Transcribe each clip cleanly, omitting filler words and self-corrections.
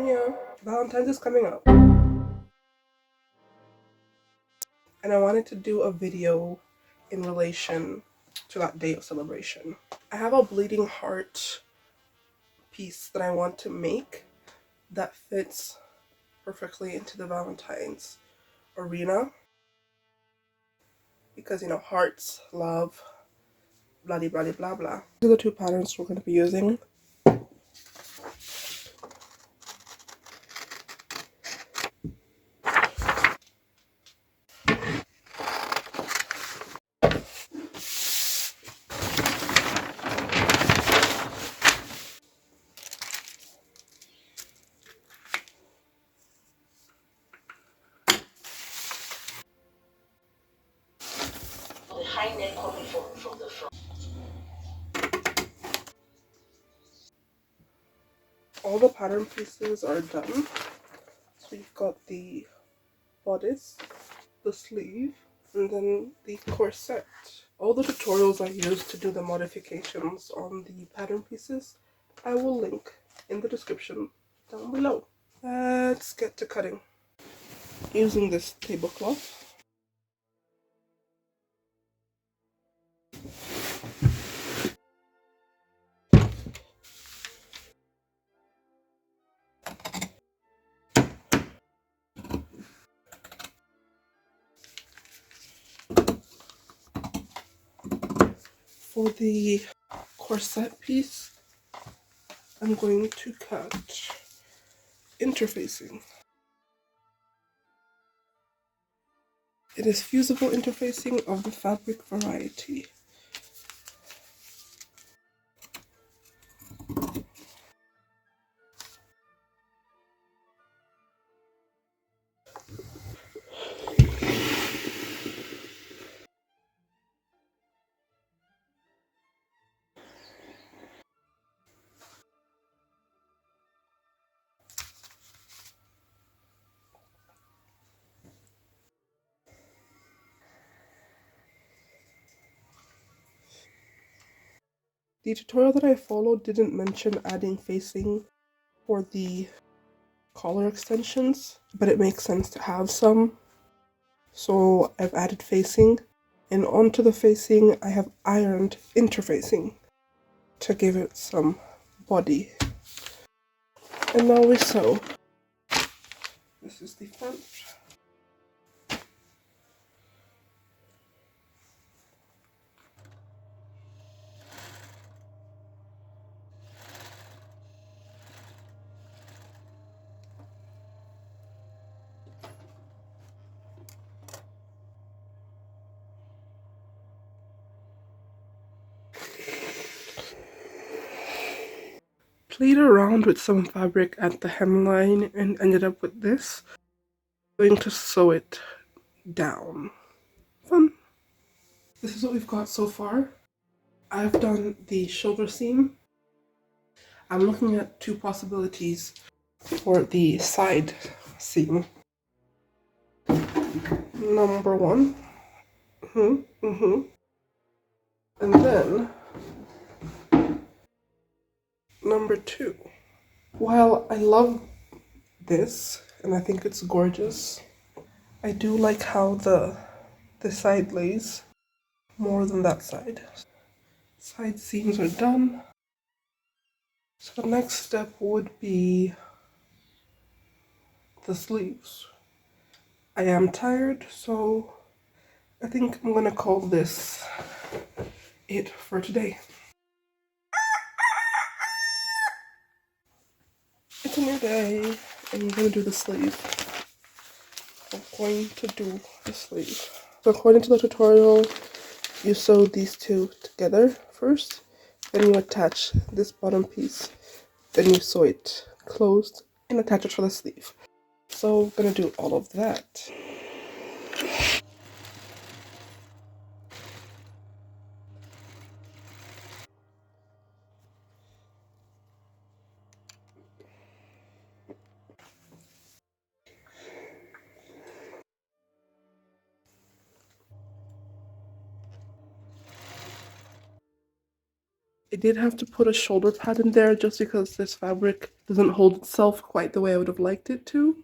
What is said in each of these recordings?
California. Valentine's is coming up. And I wanted to do a video in relation to that day of celebration. I have a bleeding heart piece that I want to make that fits perfectly into the Valentine's arena. Because, you know, hearts, love, blah blah blah blah blah. These are the two patterns we're going to be using. The high neck coming from the front. All the pattern pieces are done. So we've got the bodice, the sleeve, and then the corset. All the tutorials I used to do the modifications on the pattern pieces, I will link in the description down below. Let's get to cutting. Using this tablecloth. For the corset piece, I'm going to cut interfacing. It is fusible interfacing of the fabric variety. The tutorial that I followed didn't mention adding facing for the collar extensions, but it makes sense to have some. So I've added facing, and onto the facing I have ironed interfacing to give it some body. And now we sew. This is the front. Played around with some fabric at the hemline and ended up with this. I'm going to sew it down. Fun. This is what we've got so far. I've done the shoulder seam. I'm looking at two possibilities for the side seam. Number one. And then number two. While I love this and I think it's gorgeous, I do like how the side lays more than that side. Side seams are done. So the next step would be the sleeves. I am tired, so I think I'm gonna call this it for today. It's a new day, and I'm gonna do the sleeve. I'm going to do the sleeve. So according to the tutorial, you sew these two together first, then you attach this bottom piece, then you sew it closed and attach it for the sleeve. So I'm gonna do all of that. I did have to put a shoulder pad in there just because this fabric doesn't hold itself quite the way I would have liked it to.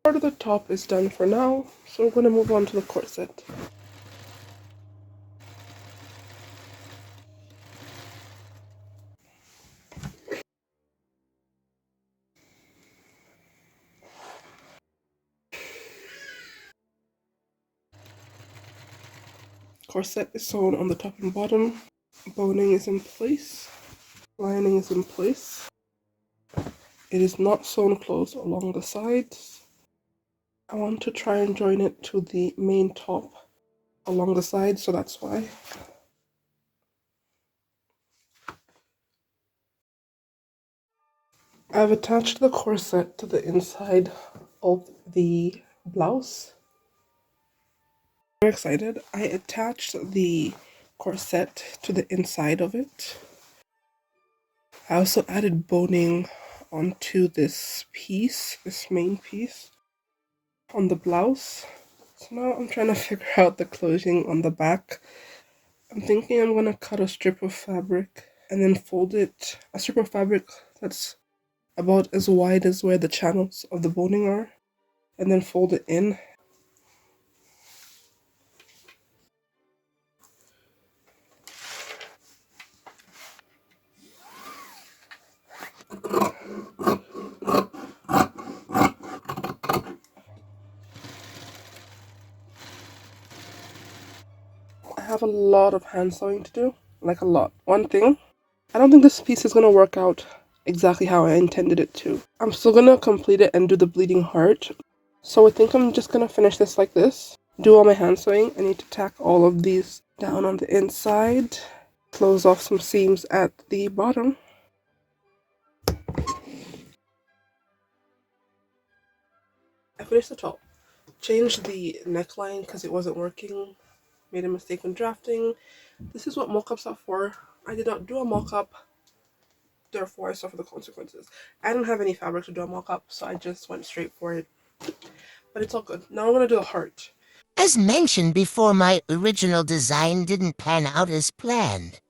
Part of the top is done for now, so we're going to move on to the corset. Corset is sewn on the top and bottom. Boning is in place. Lining is in place. It is not sewn close along the sides. I want to try and join it to the main top along the side, so that's why. I've attached the corset to the inside of the blouse. I'm very excited. I attached the corset to the inside of it. I also added boning onto this piece, this main piece, on the blouse. So now I'm trying to figure out the closing on the back. I'm thinking I'm going to cut a strip of fabric and then fold it, a strip of fabric that's about as wide as where the channels of the boning are, and then fold it in. I have a lot of hand sewing to do, like a lot. One thing, I don't think this piece is going to work out exactly how I intended it to. I'm still going to complete it and do the bleeding heart. So I think I'm just going to finish this like this. Do all my hand sewing. I need to tack all of these down on the inside. Close off some seams at the bottom. I finished the top. Changed the neckline because it wasn't working. Made a mistake when drafting. This is what mock-ups are for. I did not do a mock-up, therefore I suffer the consequences. I didn't have any fabric to do a mock-up, so I just went straight for it. But it's all good. Now I'm gonna do a heart. As mentioned before, my original design didn't pan out as planned.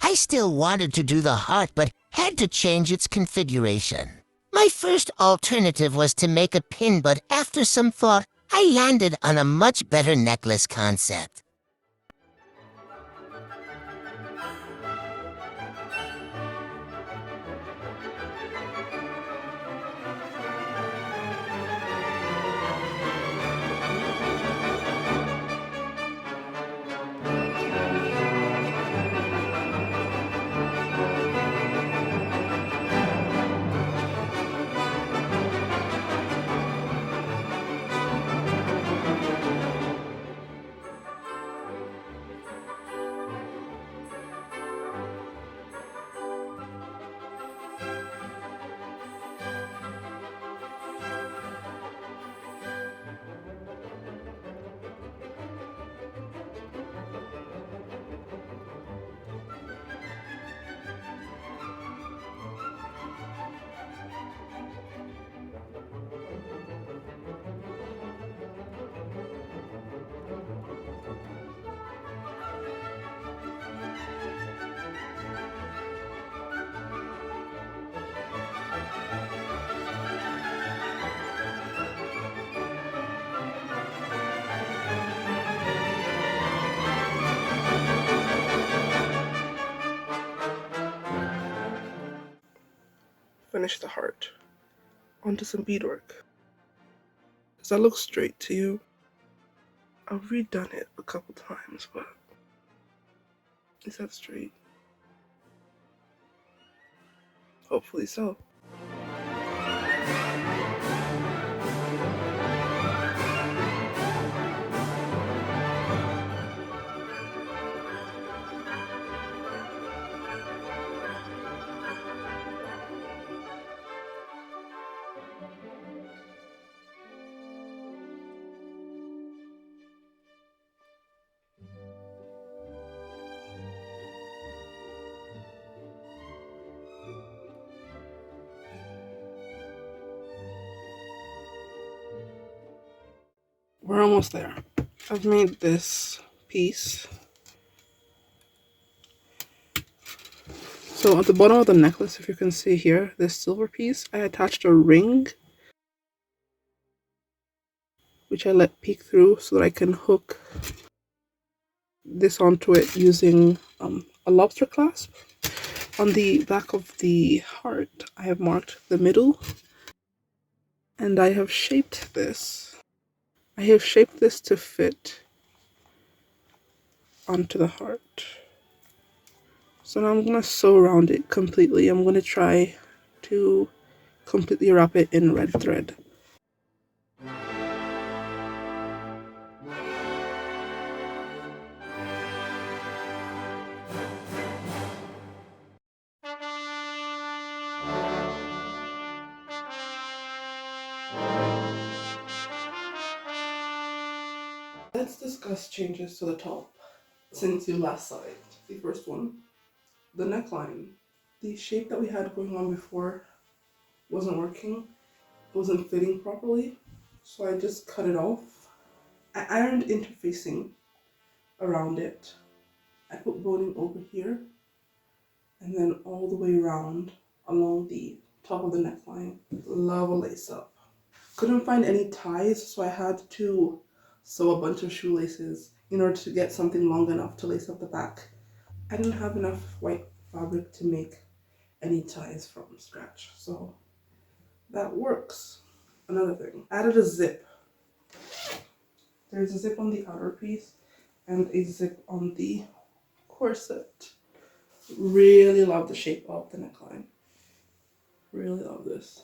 I still wanted to do the heart, but had to change its configuration. My first alternative was to make a pin, but after some thought, I landed on a much better necklace concept. Finish the heart. Onto some beadwork. Does that look straight to you? I've redone it a couple times, but is that straight? Hopefully so. We're almost there. I've made this piece So at the bottom of the necklace, if you can see here, this silver piece, I attached a ring, which I let peek through so that I can hook this onto it using a lobster clasp. On the back of the heart, I have marked the middle, and I have shaped this. I have shaped this to fit onto the heart. So now I'm going to sew around it completely. I'm going to try to completely wrap it in red thread. Let's discuss changes to the top since you last saw it. The first one, the neckline. The shape that we had going on before wasn't working. It wasn't fitting properly. So I just cut it off. I ironed interfacing around it. I put boning over here and then all the way around along the top of the neckline. Love a lace up. Couldn't find any ties, so I had to sew a bunch of shoelaces in order to get something long enough to lace up the back. I didn't have enough white fabric to make any ties from scratch, so that works. Another thing, added a zip. There's a zip on the outer piece and a zip on the corset. Really love the shape of the neckline. Really love this.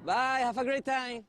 Bye, have a great time.